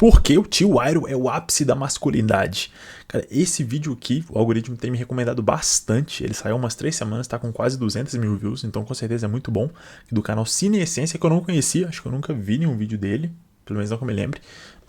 Porque o tio Iroh é o ápice da masculinidade. Cara, esse vídeo aqui, o algoritmo tem me recomendado bastante. Ele saiu umas 3 semanas, tá com quase 200 mil views, então com certeza é muito bom. Do canal Cine Essência, que eu não conhecia, acho que eu nunca vi nenhum vídeo dele, pelo menos não que eu me lembre.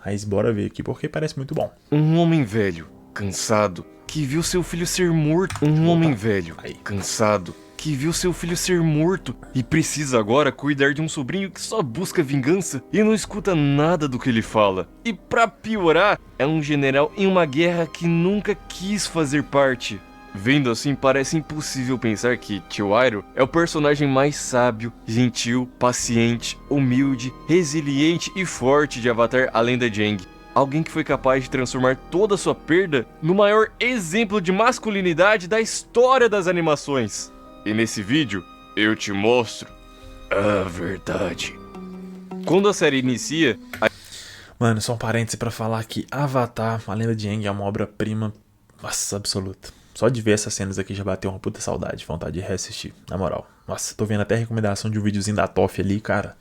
Mas bora ver aqui, porque parece muito bom. Um homem velho, cansado, que viu seu filho ser morto. Um homem velho, cansado, que viu seu filho ser morto e precisa agora cuidar de um sobrinho que só busca vingança e não escuta nada do que ele fala. E pra piorar, é um general em uma guerra que nunca quis fazer parte. Vendo assim, parece impossível pensar que tio Iroh é o personagem mais sábio, gentil, paciente, humilde, resiliente e forte de Avatar: A Lenda de Aang. Alguém que foi capaz de transformar toda a sua perda no maior exemplo de masculinidade da história das animações. E nesse vídeo, eu te mostro a verdade. Quando a série inicia... Mano, só um parêntese pra falar que Avatar: A Lenda de Aang é uma obra-prima, nossa, absoluta. Só de ver essas cenas aqui já bateu uma puta saudade, vontade de reassistir, na moral. Nossa, tô vendo até a recomendação de um videozinho da Toff ali, cara.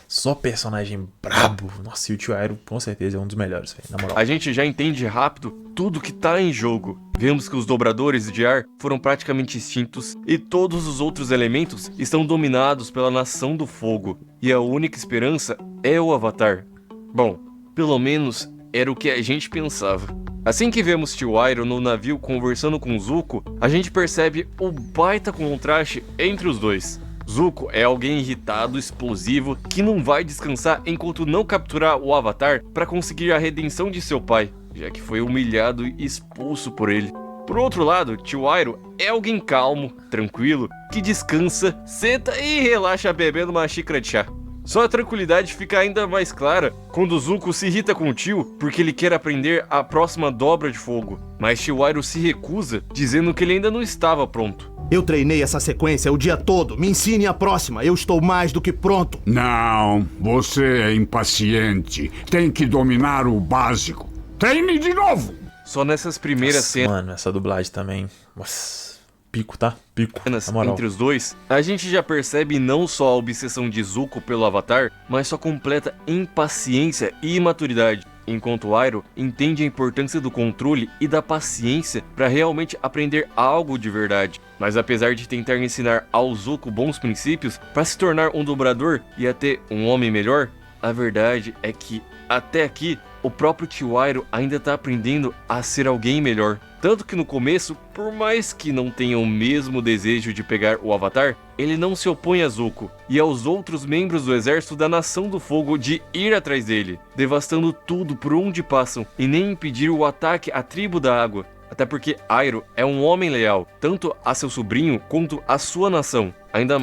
Só personagem brabo. Nossa, e o tio Iroh com certeza é um dos melhores, véio, na moral. A gente já entende rápido tudo que tá em jogo. Vemos que os dobradores de ar foram praticamente extintos e todos os outros elementos estão dominados pela Nação do Fogo. E a única esperança é o Avatar. Bom, pelo menos era o que a gente pensava. Assim que vemos tio Iroh no navio conversando com Zuko, a gente percebe o baita contraste entre os dois. Zuko é alguém irritado, explosivo, que não vai descansar enquanto não capturar o Avatar para conseguir a redenção de seu pai, já que foi humilhado e expulso por ele. Por outro lado, tio Iroh é alguém calmo, tranquilo, que descansa, senta e relaxa bebendo uma xícara de chá. Só a tranquilidade fica ainda mais clara quando Zuko se irrita com o tio porque ele quer aprender a próxima dobra de fogo. Mas tio Iroh se recusa, dizendo que ele ainda não estava pronto. Eu treinei essa sequência o dia todo. Me ensine a próxima. Eu estou mais do que pronto. Não, você é impaciente. Tem que dominar o básico. Treine de novo. Só nessas primeiras cenas... Mano, essa dublagem também... Nossa, pico, tá? Pico, na moral. Entre os dois, a gente já percebe não só a obsessão de Zuko pelo Avatar, mas sua completa impaciência e imaturidade. Enquanto Iroh entende a importância do controle e da paciência para realmente aprender algo de verdade. Mas apesar de tentar ensinar ao Zuko bons princípios para se tornar um dobrador e até um homem melhor, a verdade é que, até aqui, o próprio tio Iroh ainda está aprendendo a ser alguém melhor. Tanto que no começo, por mais que não tenha o mesmo desejo de pegar o Avatar, ele não se opõe a Zuko e aos outros membros do exército da Nação do Fogo de ir atrás dele, devastando tudo por onde passam e nem impedir o ataque à tribo da água. Até porque Iroh é um homem leal, tanto a seu sobrinho quanto a sua nação. Ainda...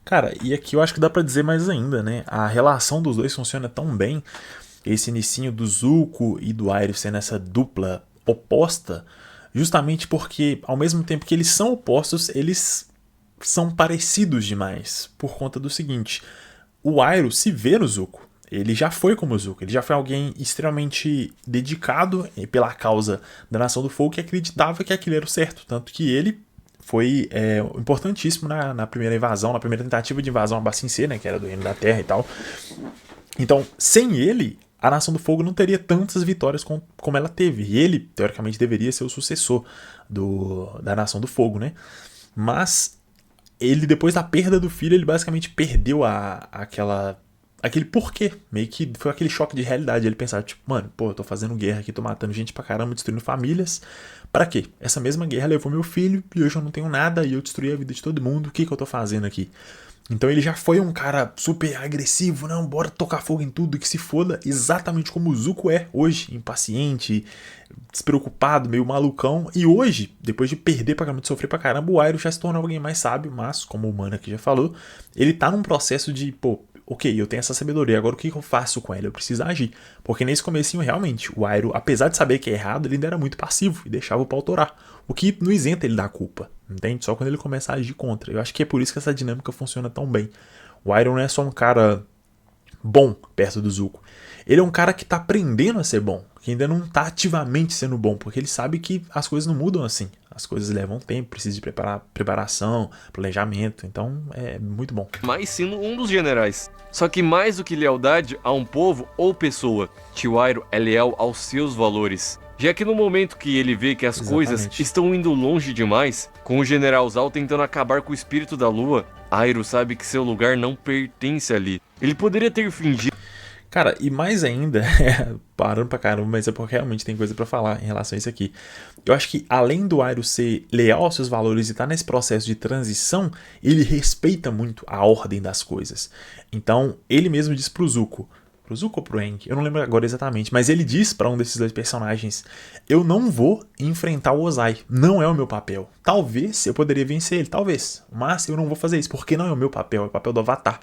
Cara, e aqui eu acho que dá pra dizer mais ainda, né? A relação dos dois funciona tão bem. Esse inicinho do Zuko e do Iroh sendo essa dupla oposta, justamente porque ao mesmo tempo que eles são opostos, eles são parecidos demais, por conta do seguinte: o Iroh se vê no Zuko, ele já foi como o Zuko, ele já foi alguém extremamente dedicado pela causa da Nação do Fogo, que acreditava que aquilo era o certo, tanto que ele foi importantíssimo na primeira invasão, na primeira tentativa de invasão a Ba Sing Se, né, que era do Reino da Terra e tal. Então, sem ele, a Nação do Fogo não teria tantas vitórias como ela teve. E ele, teoricamente, deveria ser o sucessor da Nação do Fogo, né? Mas ele, depois da perda do filho, ele basicamente perdeu aquele porquê. Meio que foi aquele choque de realidade. Ele pensava, tipo, mano, pô, eu tô fazendo guerra aqui, tô matando gente pra caramba, destruindo famílias. Pra quê? Essa mesma guerra levou meu filho e hoje eu não tenho nada e eu destruí a vida de todo mundo. O que eu tô fazendo aqui? Então ele já foi um cara super agressivo, não, bora tocar fogo em tudo, que se foda, exatamente como o Zuko é hoje, impaciente, despreocupado, meio malucão. E hoje, depois de perder pra caramba, de sofrer pra caramba, o Iroh já se tornou alguém mais sábio, mas, como o Mano aqui já falou, ele tá num processo de, pô, ok, eu tenho essa sabedoria, agora o que eu faço com ela? Eu preciso agir. Porque nesse comecinho, realmente, o Iroh, apesar de saber que é errado, ele ainda era muito passivo e deixava o pau torar. O que não isenta ele da culpa, entende? Só quando ele começa a agir contra. Eu acho que é por isso que essa dinâmica funciona tão bem. O Iroh não é só um cara bom perto do Zuko. Ele é um cara que tá aprendendo a ser bom, que ainda não tá ativamente sendo bom, porque ele sabe que as coisas não mudam assim. As coisas levam tempo, precisa de preparação, planejamento, então é muito bom. Mas sendo um dos generais. Só que mais do que lealdade a um povo ou pessoa, Tio Iroh é leal aos seus valores. Já que no momento que ele vê que as coisas estão indo longe demais, com o General Zhao tentando acabar com o espírito da lua, Iroh sabe que seu lugar não pertence ali. Ele poderia ter fingido. Cara, e mais ainda, parando pra caramba, mas é porque realmente tem coisa pra falar em relação a isso aqui. Eu acho que além do Iroh ser leal aos seus valores e estar nesse processo de transição, ele respeita muito a ordem das coisas. Então, ele mesmo diz pro Zuko ou pro Aang, eu não lembro agora exatamente, mas ele diz pra um desses dois personagens: eu não vou enfrentar o Ozai, não é o meu papel. Talvez eu poderia vencer ele, talvez, mas eu não vou fazer isso, porque não é o meu papel, é o papel do Avatar.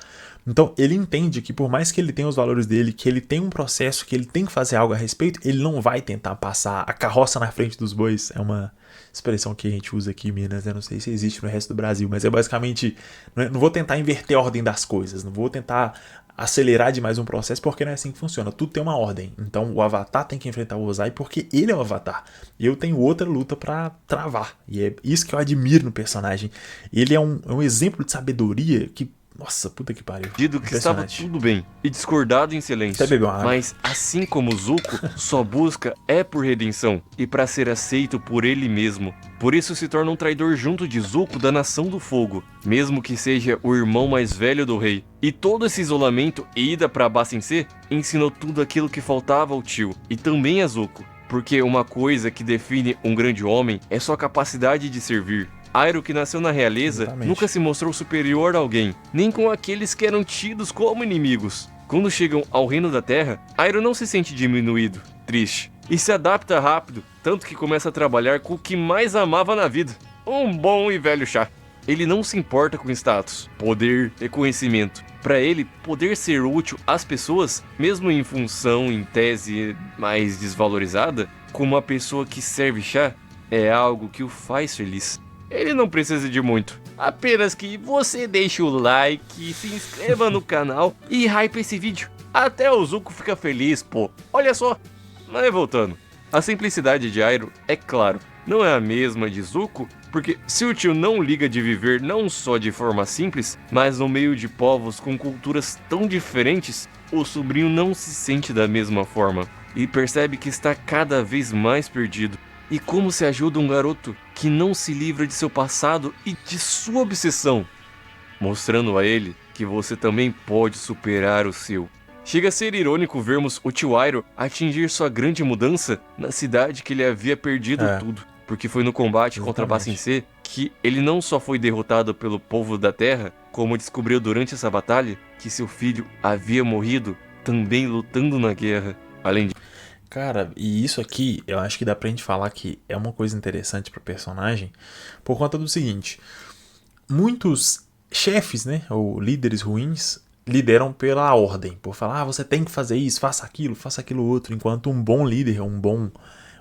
Então ele entende que por mais que ele tenha os valores dele, que ele tem um processo, que ele tem que fazer algo a respeito, ele não vai tentar passar a carroça na frente dos bois. É uma expressão que a gente usa aqui em Minas, eu não sei se existe no resto do Brasil, mas é basicamente, não vou tentar inverter a ordem das coisas, não vou tentar acelerar demais um processo, porque não é assim que funciona, tudo tem uma ordem. Então o Avatar tem que enfrentar o Ozai porque ele é o Avatar, e eu tenho outra luta pra travar, e é isso que eu admiro no personagem. Ele é um exemplo de sabedoria que, nossa, puta que pariu. Dito que estava tudo bem e discordado em silêncio. Mas assim como Zuko, sua busca é por redenção e para ser aceito por ele mesmo. Por isso se torna um traidor junto de Zuko da Nação do Fogo, mesmo que seja o irmão mais velho do rei. E todo esse isolamento e ida para Ba Sing Se ensinou tudo aquilo que faltava ao tio e também a Zuko. Porque uma coisa que define um grande homem é sua capacidade de servir. Iroh, que nasceu na realeza, nunca se mostrou superior a alguém, nem com aqueles que eram tidos como inimigos. Quando chegam ao Reino da Terra, Iroh não se sente diminuído, triste, e se adapta rápido, tanto que começa a trabalhar com o que mais amava na vida, um bom e velho chá. Ele não se importa com status, poder e conhecimento. Para ele, poder ser útil às pessoas, mesmo em função, em tese mais desvalorizada, como uma pessoa que serve chá, é algo que o faz feliz. Ele não precisa de muito, apenas que você deixe o like, se inscreva no canal e hype esse vídeo. Até o Zuko fica feliz, pô. Olha só. Mas voltando, a simplicidade de Iroh, é claro, não é a mesma de Zuko, porque se o tio não liga de viver não só de forma simples, mas no meio de povos com culturas tão diferentes, o sobrinho não se sente da mesma forma e percebe que está cada vez mais perdido. E como se ajuda um garoto que não se livra de seu passado e de sua obsessão, mostrando a ele que você também pode superar o seu. Chega a ser irônico vermos o tio Iroh atingir sua grande mudança na cidade que ele havia perdido tudo, porque foi no combate contra Ba Sing Se que ele não só foi derrotado pelo povo da Terra, como descobriu durante essa batalha que seu filho havia morrido também lutando na guerra. Além de... Cara, e isso aqui, eu acho que dá pra gente falar que é uma coisa interessante pro personagem, por conta do seguinte: muitos chefes, né, ou líderes ruins, lideram pela ordem, por falar, você tem que fazer isso, faça aquilo outro, enquanto um bom líder, um bom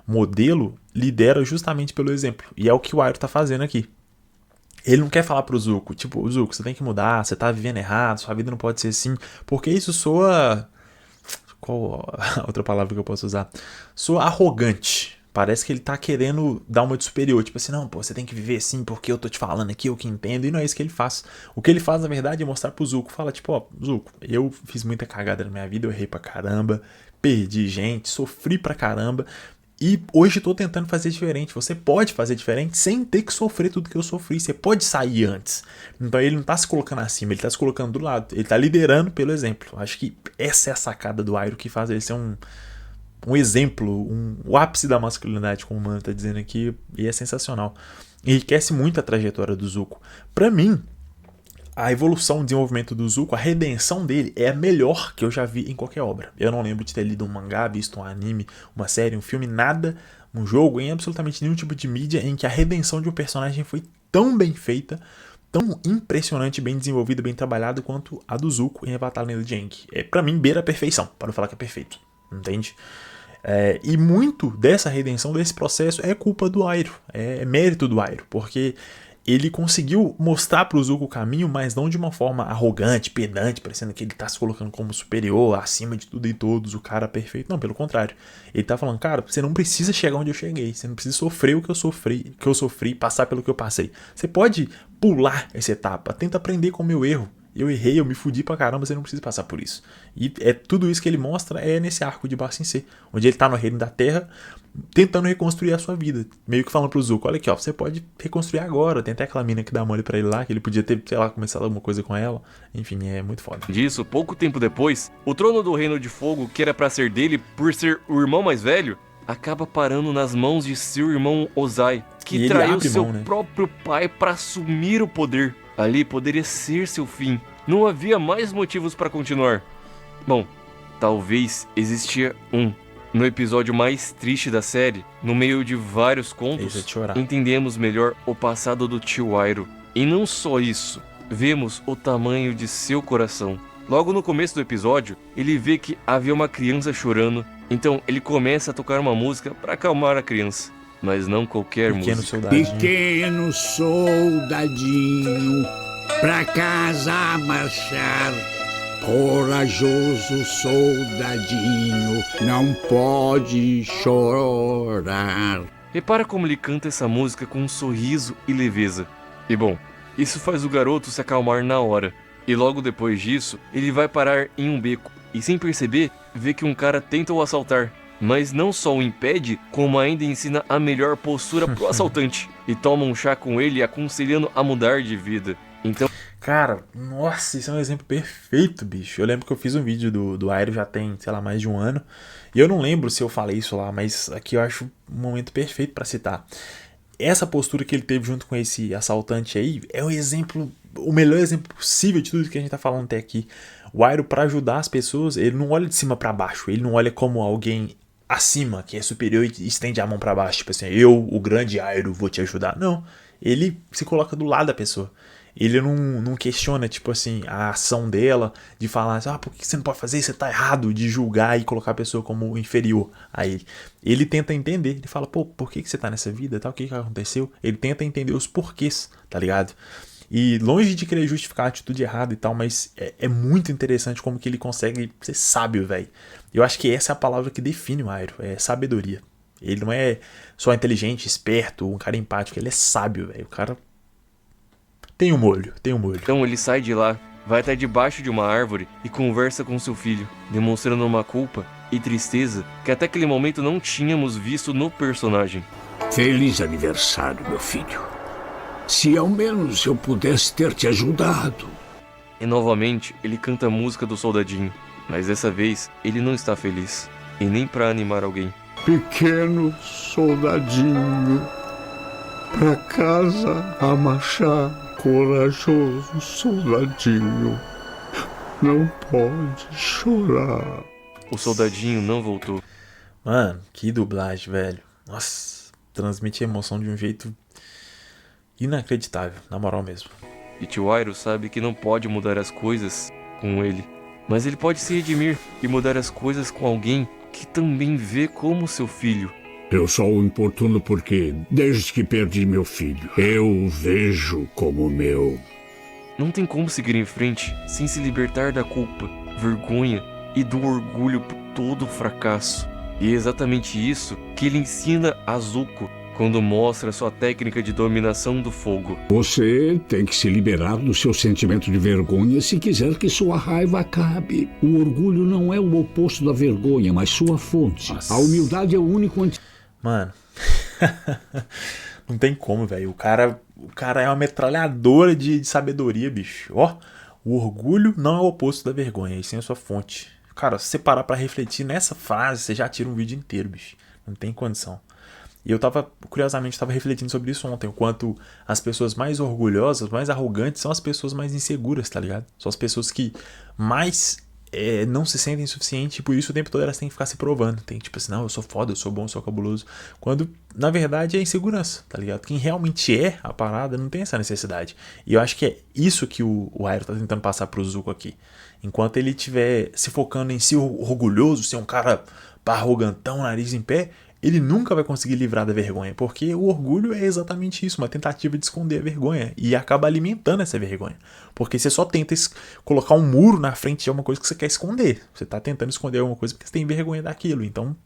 modelo, lidera justamente pelo exemplo, e é o que o Iroh tá fazendo aqui. Ele não quer falar pro Zuko, tipo, Zuko, você tem que mudar, você tá vivendo errado, sua vida não pode ser assim, porque isso soa... Qual a outra palavra que eu posso usar? Soa arrogante. Parece que ele tá querendo dar uma de superior. Tipo assim, não, pô, você tem que viver assim porque eu tô te falando aqui, eu que entendo. E não é isso que ele faz. O que ele faz, na verdade, é mostrar pro Zuko. Fala, tipo, ó, Zuko, eu fiz muita cagada na minha vida, eu errei pra caramba, perdi gente, sofri pra caramba. E hoje tô tentando fazer diferente. Você pode fazer diferente sem ter que sofrer tudo que eu sofri. Você pode sair antes. Então ele não tá se colocando acima, ele tá se colocando do lado. Ele tá liderando pelo exemplo. Acho que essa é a sacada do Iroh que faz ele ser um exemplo, o ápice da masculinidade, como o Mano tá dizendo aqui. E é sensacional. Enriquece muito a trajetória do Zuko. Pra mim, a evolução, o desenvolvimento do Zuko, a redenção dele é a melhor que eu já vi em qualquer obra. Eu não lembro de ter lido um mangá, visto um anime, uma série, um filme, nada, um jogo, em absolutamente nenhum tipo de mídia em que a redenção de um personagem foi tão bem feita, tão impressionante, bem desenvolvida, bem trabalhada quanto a do Zuko em Avatar: Lenda de Aang. Pra mim, beira a perfeição, para não falar que é perfeito, entende? E muito dessa redenção, desse processo, é culpa do Iroh, é mérito do Iroh, porque ele conseguiu mostrar pro Zuko o caminho, mas não de uma forma arrogante, pedante, parecendo que ele tá se colocando como superior, acima de tudo e todos, o cara perfeito. Não, pelo contrário. Ele tá falando, cara, você não precisa chegar onde eu cheguei, você não precisa sofrer o que eu sofri, passar pelo que eu passei. Você pode pular essa etapa, tenta aprender com o meu erro. Eu errei, eu me fudi pra caramba, você não precisa passar por isso. E é tudo isso que ele mostra nesse arco de Ba Sing Se, onde ele tá no reino da Terra, tentando reconstruir a sua vida. Meio que falando pro Zuko, olha aqui, ó, você pode reconstruir agora. Tem até aquela mina que dá mole pra ele lá, que ele podia ter, sei lá, começado alguma coisa com ela. Enfim, é muito foda. Disso, pouco tempo depois, o trono do Reino de Fogo, que era pra ser dele por ser o irmão mais velho, acaba parando nas mãos de seu irmão Ozai, que traiu seu próprio pai pra assumir o poder. Ali poderia ser seu fim. Não havia mais motivos para continuar. Bom, talvez existia um. No episódio mais triste da série, no meio de vários contos, entendemos melhor o passado do tio Iroh. E não só isso, vemos o tamanho de seu coração. Logo no começo do episódio, ele vê que havia uma criança chorando, então ele começa a tocar uma música para acalmar a criança. Mas não qualquer música. Pequeno soldadinho, pra casa marchar. Corajoso soldadinho, não pode chorar. Repara como ele canta essa música com um sorriso e leveza. E bom, isso faz o garoto se acalmar na hora. E logo depois disso, ele vai parar em um beco e, sem perceber, vê que um cara tenta o assaltar. Mas não só o impede, como ainda ensina a melhor postura pro assaltante. E toma um chá com ele, aconselhando a mudar de vida. Então... Cara, nossa, isso é um exemplo perfeito, bicho. Eu lembro que eu fiz um vídeo do Iroh já tem, sei lá, mais de um ano. E eu não lembro se eu falei isso lá, mas aqui eu acho um momento perfeito pra citar. Essa postura que ele teve junto com esse assaltante aí é um exemplo, o melhor exemplo possível de tudo que a gente tá falando até aqui. O Iroh, pra ajudar as pessoas, ele não olha de cima pra baixo, ele não olha como alguém acima, que é superior e estende a mão pra baixo, tipo assim, eu, o grande Iroh, vou te ajudar. Não, ele se coloca do lado da pessoa. Ele não questiona, tipo assim, a ação dela, de falar assim, por que você não pode fazer isso? Você tá errado, de julgar e colocar a pessoa como inferior a ele. Ele tenta entender, ele fala, por que você tá nessa vida, tal, o que aconteceu? Ele tenta entender os porquês, tá ligado? E longe de querer justificar a atitude errada e tal, mas é muito interessante como que ele consegue ser sábio, velho. Eu acho que essa é a palavra que define o Iroh, é sabedoria. Ele não é só inteligente, esperto, um cara empático, ele é sábio, velho. O cara tem um molho. Então ele sai de lá, vai até debaixo de uma árvore e conversa com seu filho, demonstrando uma culpa e tristeza que até aquele momento não tínhamos visto no personagem. Feliz aniversário, meu filho. Se ao menos eu pudesse ter te ajudado. E novamente ele canta a música do soldadinho, mas dessa vez ele não está feliz, e nem para animar alguém. Pequeno soldadinho, pra casa a marchar. Corajoso soldadinho, não pode chorar. O soldadinho não voltou. Mano, que dublagem, velho. Nossa, transmite emoção de um jeito inacreditável, na moral mesmo. E tio Iroh sabe que não pode mudar as coisas com ele, mas ele pode se redimir e mudar as coisas com alguém que também vê como seu filho. Eu só o importuno porque, desde que perdi meu filho, eu o vejo como meu. Não tem como seguir em frente sem se libertar da culpa, vergonha e do orgulho por todo o fracasso. E é exatamente isso que ele ensina a Zuko quando mostra sua técnica de dominação do fogo. Você tem que se liberar do seu sentimento de vergonha se quiser que sua raiva acabe. O orgulho não é o oposto da vergonha, mas sua fonte. Nossa. A humildade é o único Mano, não tem como, velho. O cara é uma metralhadora de sabedoria, bicho. Ó, o orgulho não é o oposto da vergonha, e sim a sua fonte. Cara, se você parar pra refletir nessa frase, você já tira um vídeo inteiro, bicho. Não tem condição. E eu curiosamente, tava refletindo sobre isso ontem, o quanto as pessoas mais orgulhosas, mais arrogantes, são as pessoas mais inseguras, tá ligado? São as pessoas que mais não se sentem suficientes e por isso o tempo todo elas têm que ficar se provando. Tem tipo assim, não, eu sou foda, eu sou bom, eu sou cabuloso. Quando, na verdade, é insegurança, tá ligado? Quem realmente é a parada não tem essa necessidade. E eu acho que é isso que o Iroh tá tentando passar pro Zuko aqui. Enquanto ele estiver se focando em ser orgulhoso, ser um cara arrogantão, nariz em pé, ele nunca vai conseguir livrar da vergonha, porque o orgulho é exatamente isso, uma tentativa de esconder a vergonha, e acaba alimentando essa vergonha, porque você só tenta colocar um muro na frente de alguma coisa que você quer esconder, você tá tentando esconder alguma coisa porque você tem vergonha daquilo, então,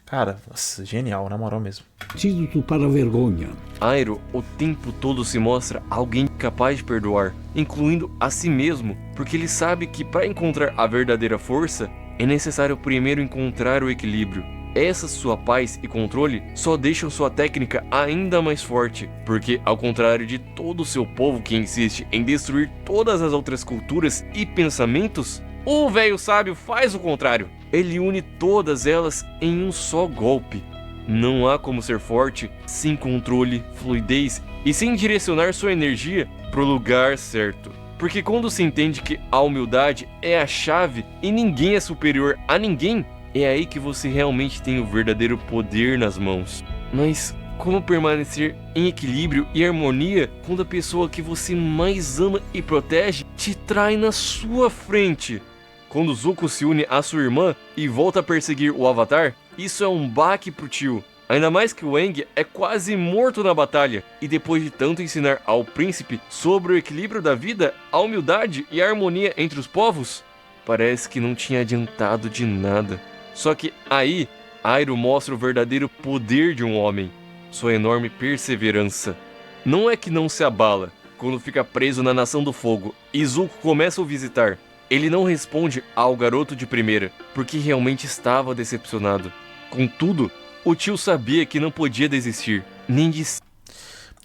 cara, nossa, genial, na moral mesmo. Antídoto para a vergonha. Iroh o tempo todo se mostra alguém capaz de perdoar, incluindo a si mesmo, porque ele sabe que para encontrar a verdadeira força, é necessário primeiro encontrar o equilíbrio. Essa sua paz e controle só deixam sua técnica ainda mais forte, porque ao contrário de todo o seu povo que insiste em destruir todas as outras culturas e pensamentos, o velho sábio faz o contrário. Ele une todas elas em um só golpe. Não há como ser forte sem controle, fluidez e sem direcionar sua energia para o lugar certo. Porque quando se entende que a humildade é a chave e ninguém é superior a ninguém, é aí que você realmente tem o verdadeiro poder nas mãos. Mas como permanecer em equilíbrio e harmonia quando a pessoa que você mais ama e protege te trai na sua frente? Quando Zuko se une à sua irmã e volta a perseguir o Avatar, isso é um baque pro tio. Ainda mais que o Aang é quase morto na batalha, e depois de tanto ensinar ao príncipe sobre o equilíbrio da vida, a humildade e a harmonia entre os povos, parece que não tinha adiantado de nada. Só que aí, Iroh mostra o verdadeiro poder de um homem, sua enorme perseverança. Não é que não se abala quando fica preso na Nação do Fogo e Zuko começa a o visitar. Ele não responde ao garoto de primeira, porque realmente estava decepcionado. Contudo, o tio sabia que não podia desistir, nem de si.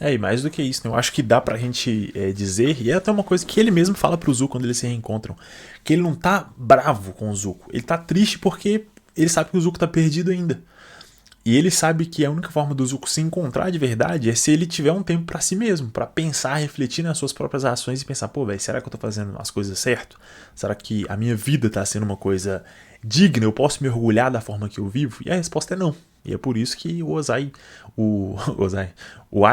E mais do que isso, né? Eu acho que dá pra gente dizer, e é até uma coisa que ele mesmo fala pro Zuko quando eles se reencontram, que ele não tá bravo com o Zuko, ele tá triste porque ele sabe que o Zuko tá perdido ainda. E ele sabe que a única forma do Zuko se encontrar de verdade é se ele tiver um tempo pra si mesmo, pra pensar, refletir nas suas próprias ações e pensar, pô, velho, será que eu tô fazendo as coisas certo? Será que a minha vida tá sendo uma coisa digna? Eu posso me orgulhar da forma que eu vivo? E a resposta é não. E é por isso que o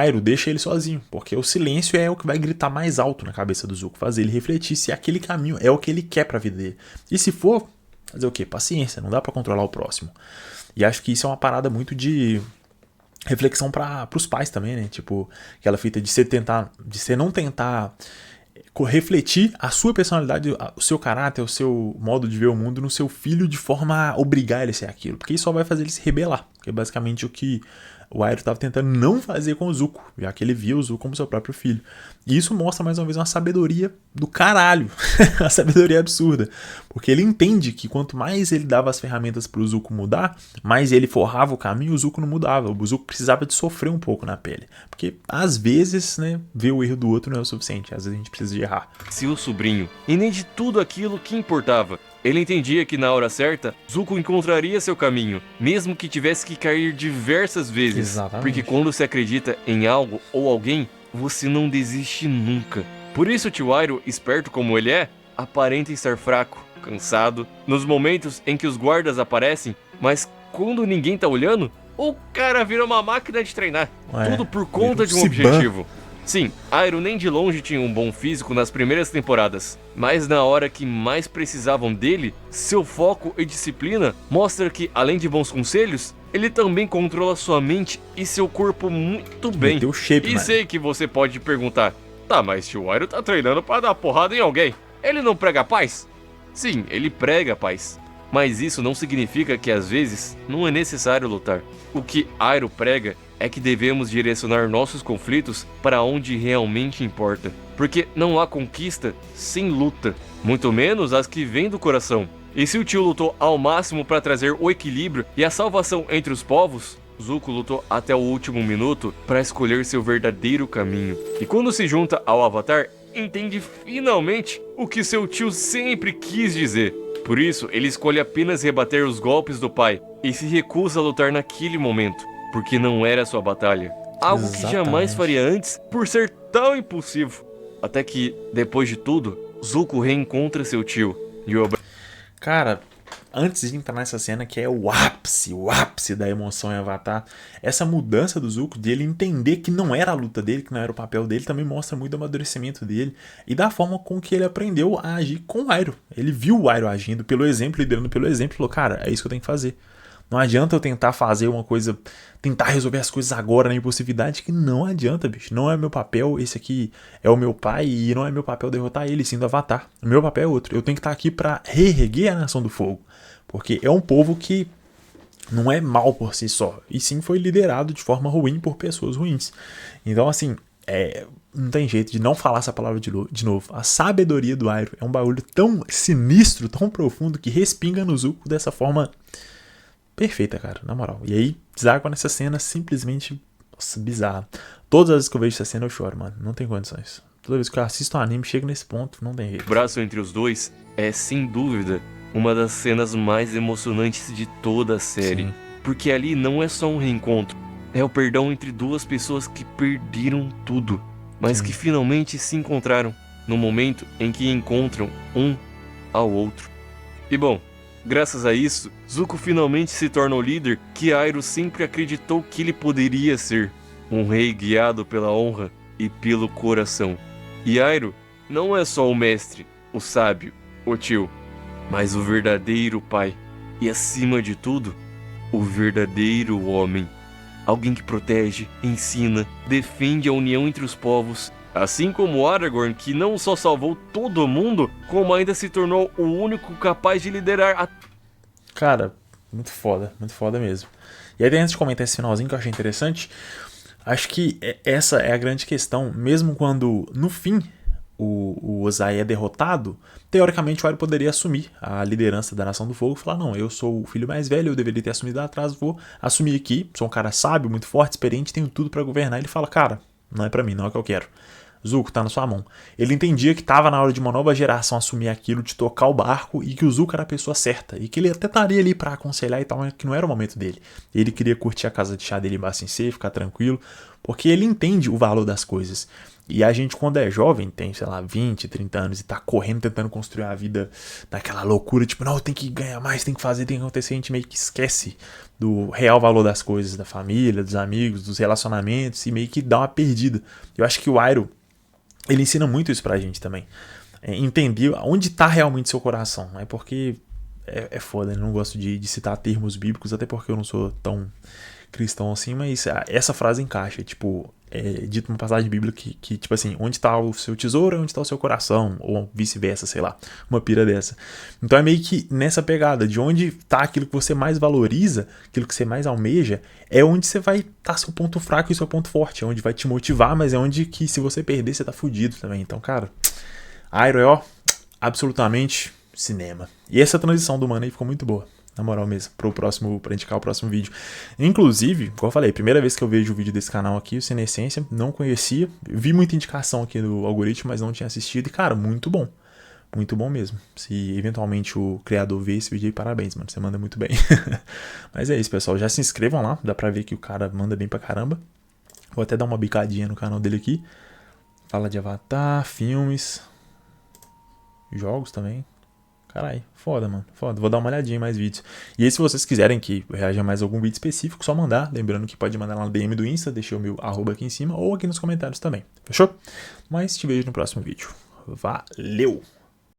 Iroh deixa ele sozinho, porque o silêncio é o que vai gritar mais alto na cabeça do Zuko, fazer ele refletir se aquele caminho é o que ele quer pra vida dele. E se for, fazer o quê? Paciência, não dá pra controlar o próximo. E acho que isso é uma parada muito de reflexão para os pais também, né? Tipo, aquela fita de você não tentar refletir a sua personalidade, o seu caráter, o seu modo de ver o mundo no seu filho de forma a obrigar ele a ser aquilo. Porque isso só vai fazer ele se rebelar. Que é basicamente o que o Iroh estava tentando não fazer com o Zuko, já que ele via o Zuko como seu próprio filho. E isso mostra mais uma vez uma sabedoria do caralho, uma sabedoria absurda, porque ele entende que quanto mais ele dava as ferramentas para o Zuko mudar, mais ele forrava o caminho, o Zuko não mudava, o Zuko precisava de sofrer um pouco na pele, porque às vezes, né, ver o erro do outro não é o suficiente, às vezes a gente precisa de errar. Seu sobrinho, e nem de tudo aquilo que importava. Ele entendia que na hora certa, Zuko encontraria seu caminho, mesmo que tivesse que cair diversas vezes. Exatamente. Porque quando se acredita em algo ou alguém, você não desiste nunca. Por isso o tio Iroh, esperto como ele é, aparenta estar fraco, cansado, nos momentos em que os guardas aparecem, mas quando ninguém tá olhando, o cara vira uma máquina de treinar. Tudo por conta de um objetivo. Sim, Iroh nem de longe tinha um bom físico nas primeiras temporadas, mas na hora que mais precisavam dele, seu foco e disciplina mostra que, além de bons conselhos, ele também controla sua mente e seu corpo muito bem. Meteu shape, e mano. sei que você pode perguntar, tá, mas tio Iroh tá treinando pra dar porrada em alguém, ele não prega paz? Sim, ele prega paz, mas isso não significa que às vezes não é necessário lutar. O que Iroh prega é que devemos direcionar nossos conflitos para onde realmente importa. Porque não há conquista sem luta, muito menos as que vêm do coração. E se o tio lutou ao máximo para trazer o equilíbrio e a salvação entre os povos, Zuko lutou até o último minuto para escolher seu verdadeiro caminho. E quando se junta ao Avatar, entende finalmente o que seu tio sempre quis dizer. Por isso, ele escolhe apenas rebater os golpes do pai e se recusa a lutar naquele momento, porque não era sua batalha. Algo que jamais faria antes por ser tão impulsivo. Até que, depois de tudo, Zuko reencontra seu tio. Cara, antes de entrar nessa cena que é o ápice da emoção em Avatar, essa mudança do Zuko, de ele entender que não era a luta dele, que não era o papel dele, também mostra muito o amadurecimento dele e da forma com que ele aprendeu a agir com o Iroh. Ele viu o Iroh agindo pelo exemplo, liderando pelo exemplo, e falou, cara, é isso que eu tenho que fazer. Não adianta eu tentar fazer uma coisa, tentar resolver as coisas agora na impulsividade, que não adianta, bicho. Não é meu papel, esse aqui é o meu pai e não é meu papel derrotar ele, sim, do Avatar. O meu papel é outro. Eu tenho que estar aqui pra reerguer a Nação do Fogo. Porque é um povo que não é mal por si só, e sim foi liderado de forma ruim por pessoas ruins. Então, assim, não tem jeito de não falar essa palavra de novo. A sabedoria do Iroh é um bagulho tão sinistro, tão profundo, que respinga no Zuko dessa forma perfeita, cara, na moral. E aí, deságua nessa cena simplesmente, nossa, bizarra. Todas as vezes que eu vejo essa cena eu choro, mano. Não tem condições. Toda vez que eu assisto um anime, chego nesse ponto, não tem jeito. O braço entre os dois é, sem dúvida, uma das cenas mais emocionantes de toda a série. Sim. Porque ali não é só um reencontro, é o perdão entre duas pessoas que perderam tudo, mas Sim. que finalmente se encontraram no momento em que encontram um ao outro. E bom, graças a isso, Zuko finalmente se torna o líder que Iroh sempre acreditou que ele poderia ser, um rei guiado pela honra e pelo coração. E Iroh não é só o mestre, o sábio, o tio, mas o verdadeiro pai, e acima de tudo, o verdadeiro homem. Alguém que protege, ensina, defende a união entre os povos, assim como Aragorn, que não só salvou todo mundo, como ainda se tornou o único capaz de liderar a... Cara, muito foda mesmo. E aí, antes de comentar esse finalzinho que eu achei interessante, acho que essa é a grande questão, mesmo quando, no fim, o Ozai é derrotado, teoricamente o Iroh poderia assumir a liderança da Nação do Fogo e falar, não, eu sou o filho mais velho, eu deveria ter assumido lá atrás, vou assumir aqui, sou um cara sábio, muito forte, experiente, tenho tudo pra governar. Ele fala, cara, não é pra mim, não é o que eu quero. Zuko, tá na sua mão. Ele entendia que tava na hora de uma nova geração assumir aquilo, de tocar o barco, e que o Zuko era a pessoa certa, e que ele até estaria ali pra aconselhar e tal, mas que não era o momento dele. Ele queria curtir a casa de chá dele em Ba-Sing-Se, ficar tranquilo, porque ele entende o valor das coisas. E a gente, quando é jovem, tem, sei lá, 20, 30 anos e tá correndo, tentando construir a vida daquela loucura, tipo, não, tem que ganhar mais, tem que fazer, tem que acontecer, a gente meio que esquece do real valor das coisas, da família, dos amigos, dos relacionamentos, e meio que dá uma perdida. Eu acho que o Iroh, ele ensina muito isso pra gente também. Entender onde tá realmente seu coração. É porque é foda, eu não gosto de citar termos bíblicos, até porque eu não sou tão cristão assim, mas essa frase encaixa, tipo, dito uma passagem bíblica que, tipo assim, onde tá o seu tesouro é onde tá o seu coração, ou vice-versa, sei lá, uma pira dessa. Então é meio que nessa pegada, de onde tá aquilo que você mais valoriza, aquilo que você mais almeja, é onde você vai tá seu ponto fraco e seu ponto forte, é onde vai te motivar, mas é onde que se você perder, você tá fudido também. Então, cara, Iroh é, ó, absolutamente cinema. E essa transição do mano aí ficou muito boa. Na moral mesmo, pra indicar o próximo vídeo. Inclusive, como eu falei, primeira vez que eu vejo o vídeo desse canal aqui, o Senescência, não conhecia. Vi muita indicação aqui no algoritmo, mas não tinha assistido. E, cara, muito bom. Muito bom mesmo. Se eventualmente o criador ver esse vídeo aí, parabéns, mano. Você manda muito bem. Mas é isso, pessoal. Já se inscrevam lá. Dá pra ver que o cara manda bem pra caramba. Vou até dar uma bicadinha no canal dele aqui. Fala de Avatar, filmes, jogos também. Caralho, foda, mano, foda. Vou dar uma olhadinha em mais vídeos. E aí, se vocês quiserem que eu reaja a mais algum vídeo específico, só mandar. Lembrando que pode mandar lá no DM do Insta, deixei o meu @ aqui em cima, ou aqui nos comentários também. Fechou? Mas te vejo no próximo vídeo. Valeu!